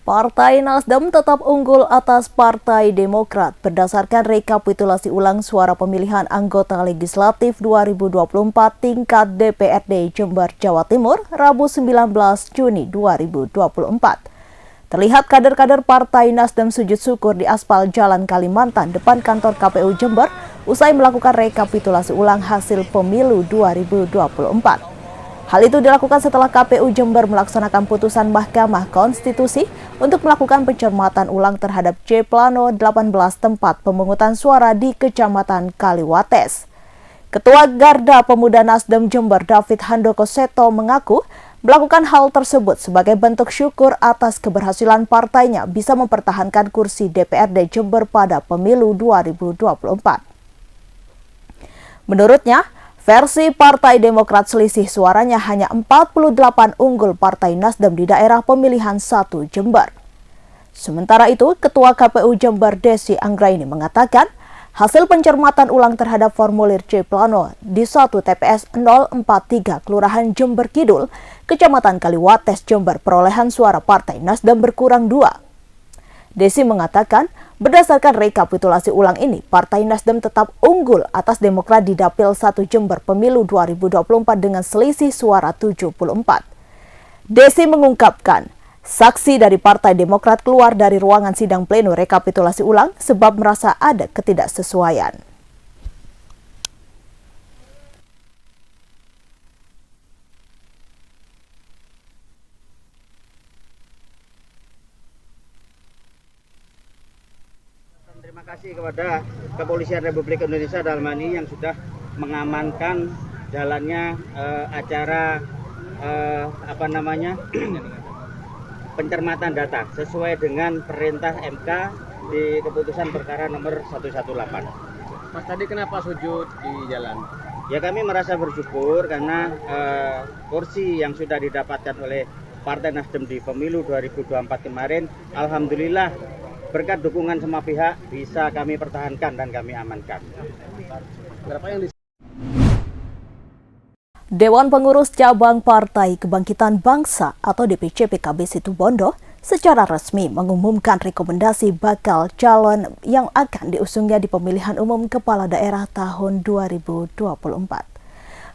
Partai Nasdem tetap unggul atas Partai Demokrat berdasarkan rekapitulasi ulang suara pemilihan anggota legislatif 2024 tingkat DPRD Jember, Jawa Timur, Rabu 19 Juni 2024. Terlihat kader-kader Partai Nasdem sujud syukur di aspal Jalan Kalimantan depan kantor KPU Jember usai melakukan rekapitulasi ulang hasil pemilu 2024. Hal itu dilakukan setelah KPU Jember melaksanakan putusan Mahkamah Konstitusi untuk melakukan pencermatan ulang terhadap C Plano 18 tempat pemungutan suara di Kecamatan Kaliwates. Ketua Garda Pemuda Nasdem Jember David Handoko Seto mengaku melakukan hal tersebut sebagai bentuk syukur atas keberhasilan partainya bisa mempertahankan kursi DPRD Jember pada pemilu 2024. Menurutnya, versi Partai Demokrat selisih suaranya hanya 48 unggul Partai Nasdem di daerah pemilihan 1 Jember. Sementara itu, Ketua KPU Jember Desi Anggraini mengatakan hasil pencermatan ulang terhadap formulir C Plano di 1 TPS 043 Kelurahan Jember Kidul, Kecamatan Kaliwates, Jember, perolehan suara Partai Nasdem berkurang 2. Desi mengatakan, berdasarkan rekapitulasi ulang ini, Partai Nasdem tetap unggul atas Demokrat di Dapil 1 Jember pemilu 2024 dengan selisih suara 74. Desi mengungkapkan, saksi dari Partai Demokrat keluar dari ruangan sidang pleno rekapitulasi ulang sebab merasa ada ketidaksesuaian. Terima kasih kepada Kepolisian Republik Indonesia dalam hal ini yang sudah mengamankan jalannya acara pencermatan data sesuai dengan perintah MK di keputusan perkara nomor 118. Mas, tadi kenapa sujud di jalan? Ya, kami merasa bersyukur karena kursi yang sudah didapatkan oleh Partai Nasdem di pemilu 2024 kemarin, alhamdulillah berkat dukungan semua pihak bisa kami pertahankan dan kami amankan. Dewan Pengurus Cabang Partai Kebangkitan Bangsa atau DPC PKB Situbondo secara resmi mengumumkan rekomendasi bakal calon yang akan diusungnya di pemilihan umum kepala daerah tahun 2024.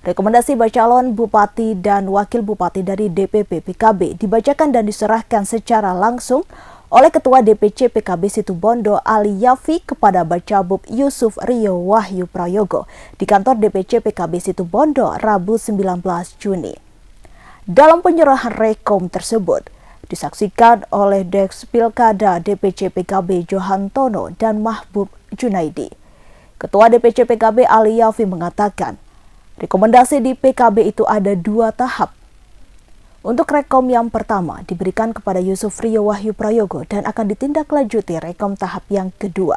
Rekomendasi calon bupati dan wakil bupati dari DPP PKB dibacakan dan diserahkan secara langsung oleh Ketua DPC PKB Situbondo Ali Yafi kepada Bacabub Yusuf Rio Wahyu Prayogo di kantor DPC PKB Situbondo Rabu 19 Juni. Dalam penyerahan rekom tersebut disaksikan oleh Deks Pilkada DPC PKB Johantono dan Mahbub Junaidi. Ketua DPC PKB Ali Yafi mengatakan, rekomendasi di PKB itu ada 2 tahap. Untuk rekom yang pertama diberikan kepada Yusuf Rio Wahyu Prayogo dan akan ditindaklanjuti rekom tahap yang kedua.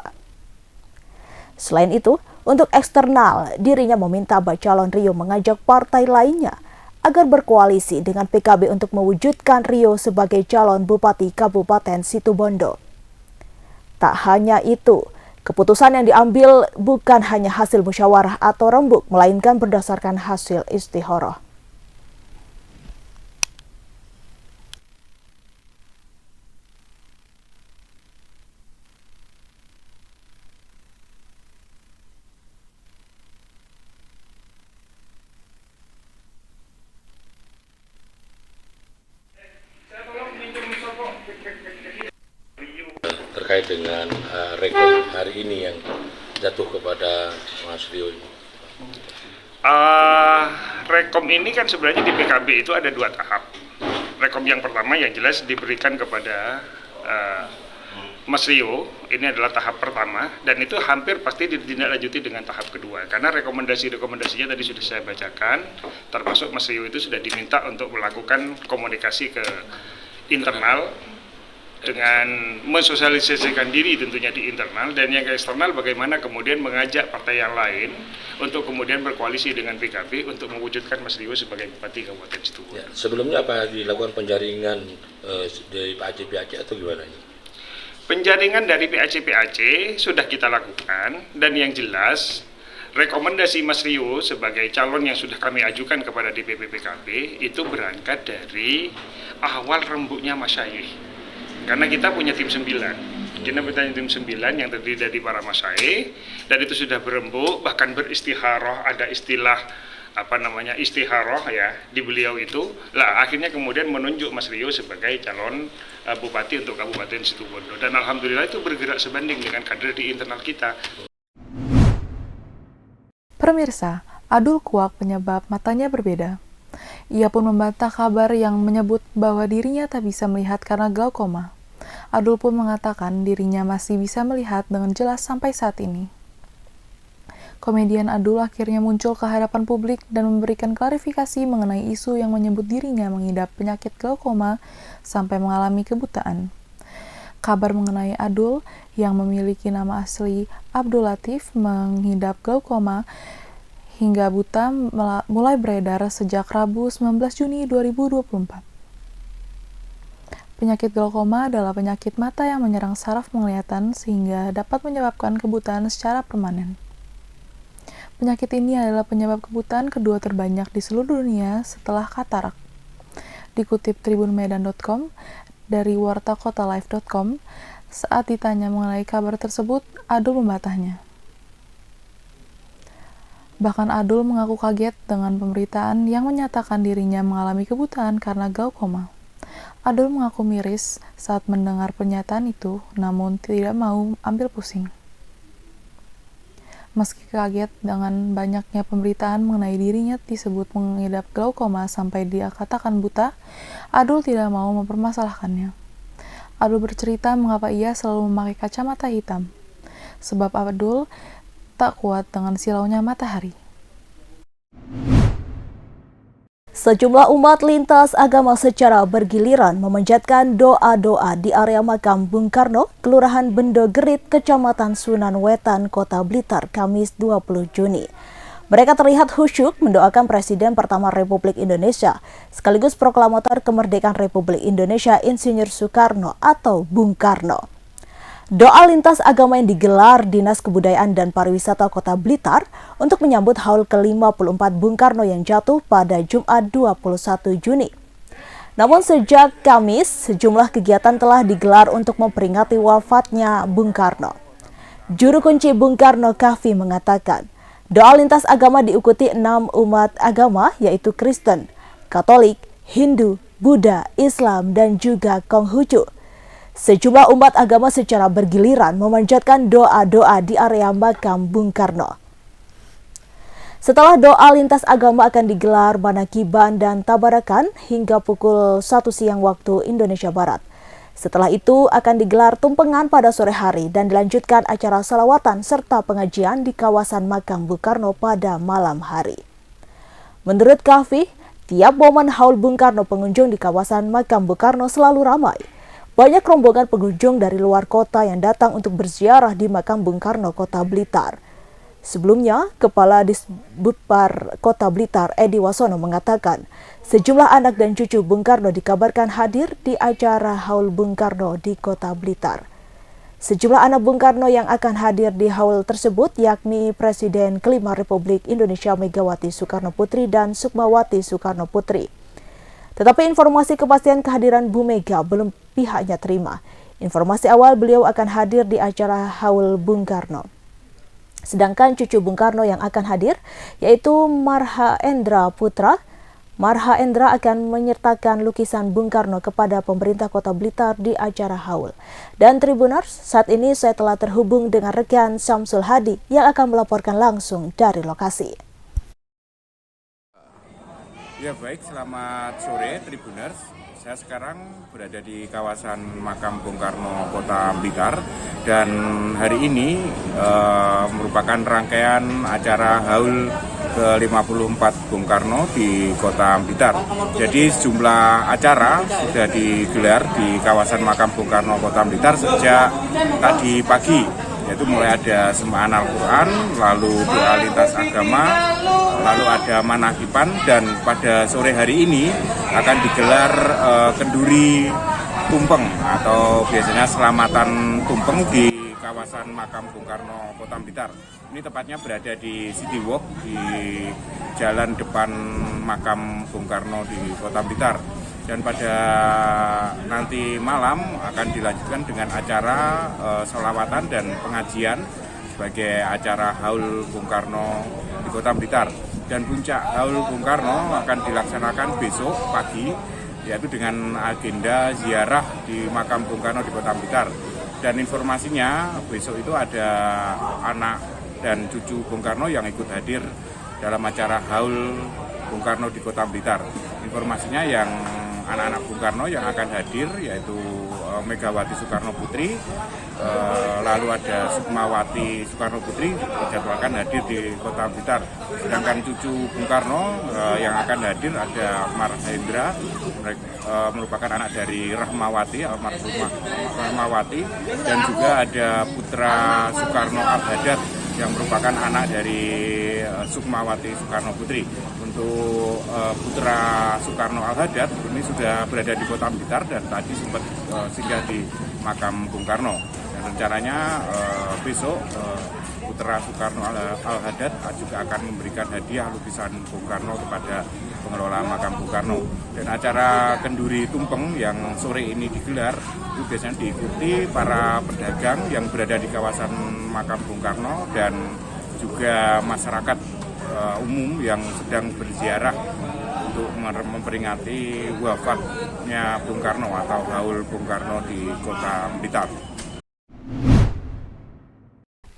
Selain itu, untuk eksternal, dirinya meminta Bacalon Rio mengajak partai lainnya agar berkoalisi dengan PKB untuk mewujudkan Rio sebagai calon Bupati Kabupaten Situbondo. Tak hanya itu, keputusan yang diambil bukan hanya hasil musyawarah atau rembuk, melainkan berdasarkan hasil istikharah. Terkait dengan rekom hari ini yang jatuh kepada Mas Rio ini. Rekom ini kan sebenarnya di PKB itu ada 2 tahap. Rekom yang pertama yang jelas diberikan kepada Mas Rio, ini adalah tahap pertama, dan itu hampir pasti ditindaklanjuti dengan tahap kedua. Karena rekomendasinya tadi sudah saya bacakan, termasuk Mas Rio itu sudah diminta untuk melakukan komunikasi ke internal, dengan mensosialisasikan diri tentunya di internal, dan yang ke eksternal bagaimana kemudian mengajak partai yang lain untuk kemudian berkoalisi dengan PKB untuk mewujudkan Mas Rio sebagai Bupati Kabupaten Situbondo. Ya, sebelumnya apa dilakukan penjaringan dari PAC atau gimana ini? Penjaringan dari PAC sudah kita lakukan, dan yang jelas rekomendasi Mas Rio sebagai calon yang sudah kami ajukan kepada DPP PKB itu berangkat dari awal rembuknya Mas Syahih. karena kita punya tim 9. Kita punya tim 9 yang terdiri dari para masyaikh, dan itu sudah berembuk, bahkan beristikharah, ada istilah istikharah ya di beliau itu. Lah akhirnya kemudian menunjuk Mas Rio sebagai calon bupati untuk Kabupaten Situbondo, dan alhamdulillah itu bergerak sebanding dengan kader di internal kita. Pemirsa, Adul Kuak penyebab matanya berbeda. Ia pun membantah kabar yang menyebut bahwa dirinya tak bisa melihat karena glaukoma. Adul pun mengatakan dirinya masih bisa melihat dengan jelas sampai saat ini. Komedian Adul akhirnya muncul ke hadapan publik dan memberikan klarifikasi mengenai isu yang menyebut dirinya mengidap penyakit glaukoma sampai mengalami kebutaan. Kabar mengenai Adul yang memiliki nama asli Abdul Latif mengidap glaukoma hingga buta mulai beredar sejak Rabu 19 Juni 2024. Penyakit glaukoma adalah penyakit mata yang menyerang saraf penglihatan sehingga dapat menyebabkan kebutaan secara permanen. Penyakit ini adalah penyebab kebutaan kedua terbanyak di seluruh dunia setelah katarak. Dikutip tribunmedan.com dari wartakotalife.com, saat ditanya mengenai kabar tersebut, Adul membantahnya. Bahkan Adul mengaku kaget dengan pemberitaan yang menyatakan dirinya mengalami kebutaan karena glaukoma. Adul mengaku miris saat mendengar pernyataan itu, namun tidak mau ambil pusing. Meski kaget dengan banyaknya pemberitaan mengenai dirinya disebut mengidap glaukoma sampai dia katakan buta, Adul tidak mau mempermasalahkannya. Adul bercerita mengapa ia selalu memakai kacamata hitam, sebab Adul tak kuat dengan silaunya matahari. Sejumlah umat lintas agama secara bergiliran memanjatkan doa-doa di area makam Bung Karno, Kelurahan Bendo Gerit, Kecamatan Sunan Wetan, Kota Blitar, Kamis 20 Juni. Mereka terlihat khusyuk mendoakan Presiden pertama Republik Indonesia, sekaligus proklamator kemerdekaan Republik Indonesia Insinyur Soekarno atau Bung Karno. Doa lintas agama yang digelar Dinas Kebudayaan dan Pariwisata Kota Blitar untuk menyambut haul ke-54 Bung Karno yang jatuh pada Jumat 21 Juni. Namun sejak Kamis, sejumlah kegiatan telah digelar untuk memperingati wafatnya Bung Karno. Juru kunci Bung Karno, Kahfi, mengatakan, doa lintas agama diikuti 6 umat agama yaitu Kristen, Katolik, Hindu, Buddha, Islam, dan juga Konghucu. Sejumlah umat agama secara bergiliran memanjatkan doa-doa di area makam Bung Karno. Setelah doa lintas agama akan digelar manakiban dan tabarakan hingga pukul 1 siang waktu Indonesia Barat. Setelah itu akan digelar tumpengan pada sore hari dan dilanjutkan acara salawatan serta pengajian di kawasan makam Bung Karno pada malam hari. Menurut Kahfi, tiap momen haul Bung Karno pengunjung di kawasan makam Bung Karno selalu ramai. Banyak rombongan pengunjung dari luar kota yang datang untuk berziarah di makam Bung Karno, Kota Blitar. Sebelumnya, Kepala Disbudpar Kota Blitar, Edi Wasono, mengatakan sejumlah anak dan cucu Bung Karno dikabarkan hadir di acara haul Bung Karno di Kota Blitar. Sejumlah anak Bung Karno yang akan hadir di haul tersebut yakni Presiden kelima Republik Indonesia Megawati Soekarno Putri dan Sukmawati Soekarno Putri. Tetapi informasi kepastian kehadiran Bu Mega belum pihaknya terima. Informasi awal beliau akan hadir di acara haul Bung Karno. Sedangkan cucu Bung Karno yang akan hadir yaitu Marha Endra Putra. Marha Endra akan menyertakan lukisan Bung Karno kepada pemerintah Kota Blitar di acara haul. Dan Tribuners, saat ini saya telah terhubung dengan rekan Samsul Hadi yang akan melaporkan langsung dari lokasi. Ya baik, selamat sore Tribuners. Saya sekarang berada di kawasan makam Bung Karno Kota Blitar dan hari ini merupakan rangkaian acara haul ke-54 Bung Karno di Kota Blitar. Jadi sejumlah acara sudah digelar di kawasan makam Bung Karno Kota Blitar sejak tadi pagi, yaitu mulai ada sembaan Al-Quran, lalu doa lintas agama, lalu ada manakiban, dan pada sore hari ini akan digelar kenduri tumpeng atau biasanya selamatan tumpeng di kawasan makam Bung Karno Kota Blitar. Ini tepatnya berada di City Walk di jalan depan makam Bung Karno di Kota Blitar. Dan pada nanti malam akan dilanjutkan dengan acara sholawatan dan pengajian sebagai acara Haul Bung Karno di Kota Blitar. Dan puncak Haul Bung Karno akan dilaksanakan besok pagi, yaitu dengan agenda ziarah di makam Bung Karno di Kota Blitar. Dan informasinya besok itu ada anak dan cucu Bung Karno yang ikut hadir dalam acara Haul Bung Karno di Kota Blitar. Informasinya yang anak-anak Bung Karno yang akan hadir yaitu Megawati Soekarno Putri, lalu ada Sukmawati Soekarno Putri dijadwalkan hadir di Kota Blitar. Sedangkan cucu Bung Karno yang akan hadir ada Mar Hendra, merupakan anak dari Rahmawati, almarhumah Rahmawati, dan juga ada putra Soekarno Al-Haddad yang merupakan anak dari Sukmawati Soekarno Putri. Untuk putra Soekarno Al-Haddad ini sudah berada di Kota Blitar dan tadi sempat singgah di makam Bung Karno. Dan rencananya besok putra Soekarno Al-Haddad juga akan memberikan hadiah lukisan Bung Karno kepada pengelola makam Bung Karno. Dan acara kenduri tumpeng yang sore ini digelar itu biasanya diikuti para pedagang yang berada di kawasan makam Bung Karno dan juga masyarakat umum yang sedang berziarah untuk memperingati wafatnya Bung Karno atau Haul Bung Karno di Kota Blitar.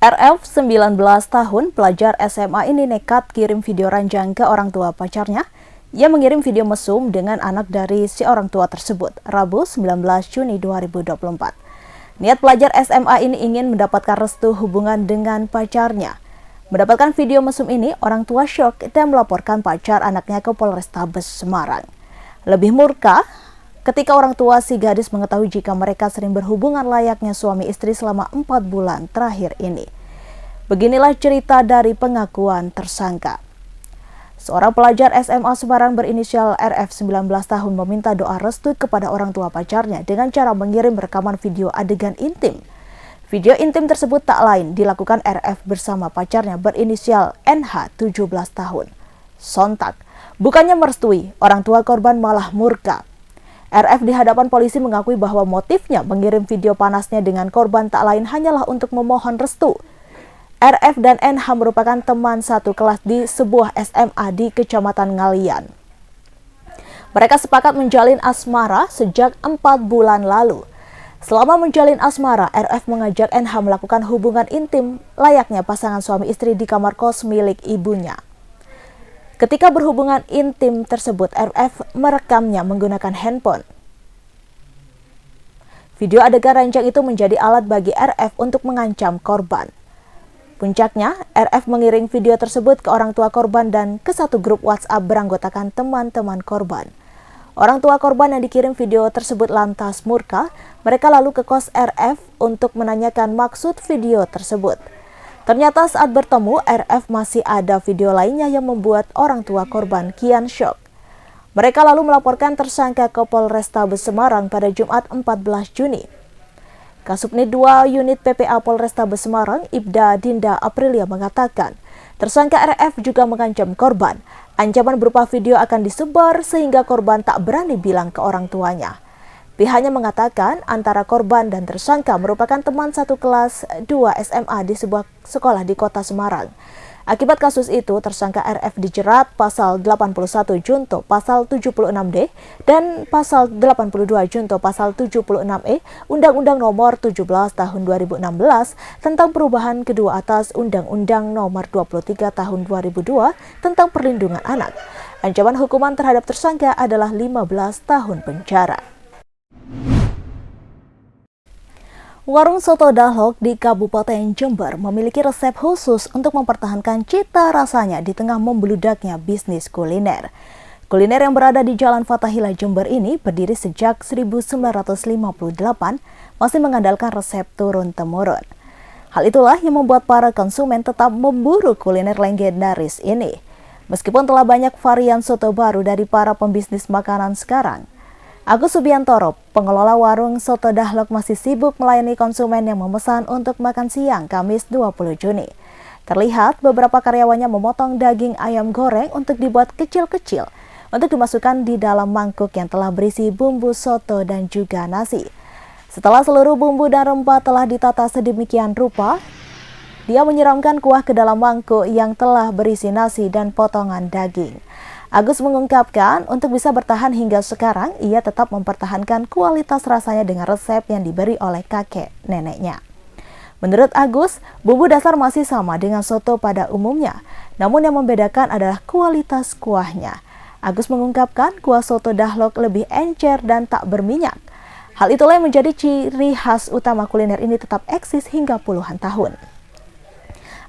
RF 19 tahun pelajar SMA ini nekat kirim video ranjang ke orang tua pacarnya. Ia mengirim video mesum dengan anak dari si orang tua tersebut Rabu 19 Juni 2024. Niat pelajar SMA ini ingin mendapatkan restu hubungan dengan pacarnya. Mendapatkan video mesum ini, orang tua syok dan melaporkan pacar anaknya ke Polrestabes Semarang. Lebih murka ketika orang tua si gadis mengetahui jika mereka sering berhubungan layaknya suami istri selama 4 bulan terakhir ini. Beginilah cerita dari pengakuan tersangka. Seorang pelajar SMA Semarang berinisial RF 19 tahun meminta doa restu kepada orang tua pacarnya dengan cara mengirim rekaman video adegan intim. Video intim tersebut tak lain dilakukan RF bersama pacarnya berinisial NH 17 tahun. Sontak, bukannya merestui, orang tua korban malah murka. RF di hadapan polisi mengakui bahwa motifnya mengirim video panasnya dengan korban tak lain hanyalah untuk memohon restu. RF dan NH merupakan teman satu kelas di sebuah SMA di Kecamatan Ngalian. Mereka sepakat menjalin asmara sejak 4 bulan lalu. Selama menjalin asmara, RF mengajak NH melakukan hubungan intim layaknya pasangan suami istri di kamar kos milik ibunya. Ketika berhubungan intim tersebut, RF merekamnya menggunakan handphone. Video adegan ranjang itu menjadi alat bagi RF untuk mengancam korban. Puncaknya, RF mengirim video tersebut ke orang tua korban dan ke satu grup WhatsApp beranggotakan teman-teman korban. Orang tua korban yang dikirim video tersebut lantas murka, mereka lalu ke kos RF untuk menanyakan maksud video tersebut. Ternyata saat bertemu, RF masih ada video lainnya yang membuat orang tua korban kian syok. Mereka lalu melaporkan tersangka ke Polrestabes Semarang pada Jumat 14 Juni. Kasubnit 2 Unit PPA Polrestabes Semarang, Ibda Dinda Aprilia mengatakan, tersangka RF juga mengancam korban. Ancaman berupa video akan disebar sehingga korban tak berani bilang ke orang tuanya. Pihaknya mengatakan antara korban dan tersangka merupakan teman satu kelas 2 SMA di sebuah sekolah di Kota Semarang. Akibat kasus itu, tersangka RF dijerat pasal 81 junto pasal 76D dan pasal 82 junto pasal 76E Undang-Undang Nomor 17 Tahun 2016 tentang perubahan kedua atas Undang-Undang Nomor 23 Tahun 2002 tentang perlindungan anak. Ancaman hukuman terhadap tersangka adalah 15 tahun penjara. Warung soto Dahlok di Kabupaten Jember memiliki resep khusus untuk mempertahankan cita rasanya di tengah membeludaknya bisnis kuliner. Kuliner yang berada di Jalan Fathahillah Jember ini berdiri sejak 1958, masih mengandalkan resep turun-temurun. Hal itulah yang membuat para konsumen tetap memburu kuliner legendaris ini. Meskipun telah banyak varian soto baru dari para pembisnis makanan sekarang, Agus Subiantoro, pengelola warung soto Dahlok, masih sibuk melayani konsumen yang memesan untuk makan siang Kamis 20 Juni. Terlihat beberapa karyawannya memotong daging ayam goreng untuk dibuat kecil-kecil. untuk dimasukkan di dalam mangkuk yang telah berisi bumbu soto dan juga nasi. Setelah seluruh bumbu dan rempah telah ditata sedemikian rupa, dia menyiramkan kuah ke dalam mangkuk yang telah berisi nasi dan potongan daging. Agus mengungkapkan untuk bisa bertahan hingga sekarang, ia tetap mempertahankan kualitas rasanya dengan resep yang diberi oleh kakek neneknya. Menurut Agus, bumbu dasar masih sama dengan soto pada umumnya, namun yang membedakan adalah kualitas kuahnya. Agus mengungkapkan kuah soto Dahlok lebih encer dan tak berminyak. Hal itulah yang menjadi ciri khas utama kuliner ini tetap eksis hingga puluhan tahun.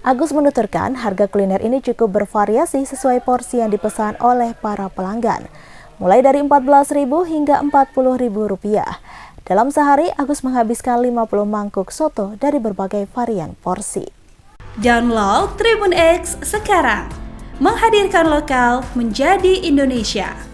Agus menuturkan harga kuliner ini cukup bervariasi sesuai porsi yang dipesan oleh para pelanggan, mulai dari Rp14.000 hingga Rp40.000. Dalam sehari, Agus menghabiskan 50 mangkuk soto dari berbagai varian porsi. Download Tribun X sekarang, menghadirkan lokal menjadi Indonesia.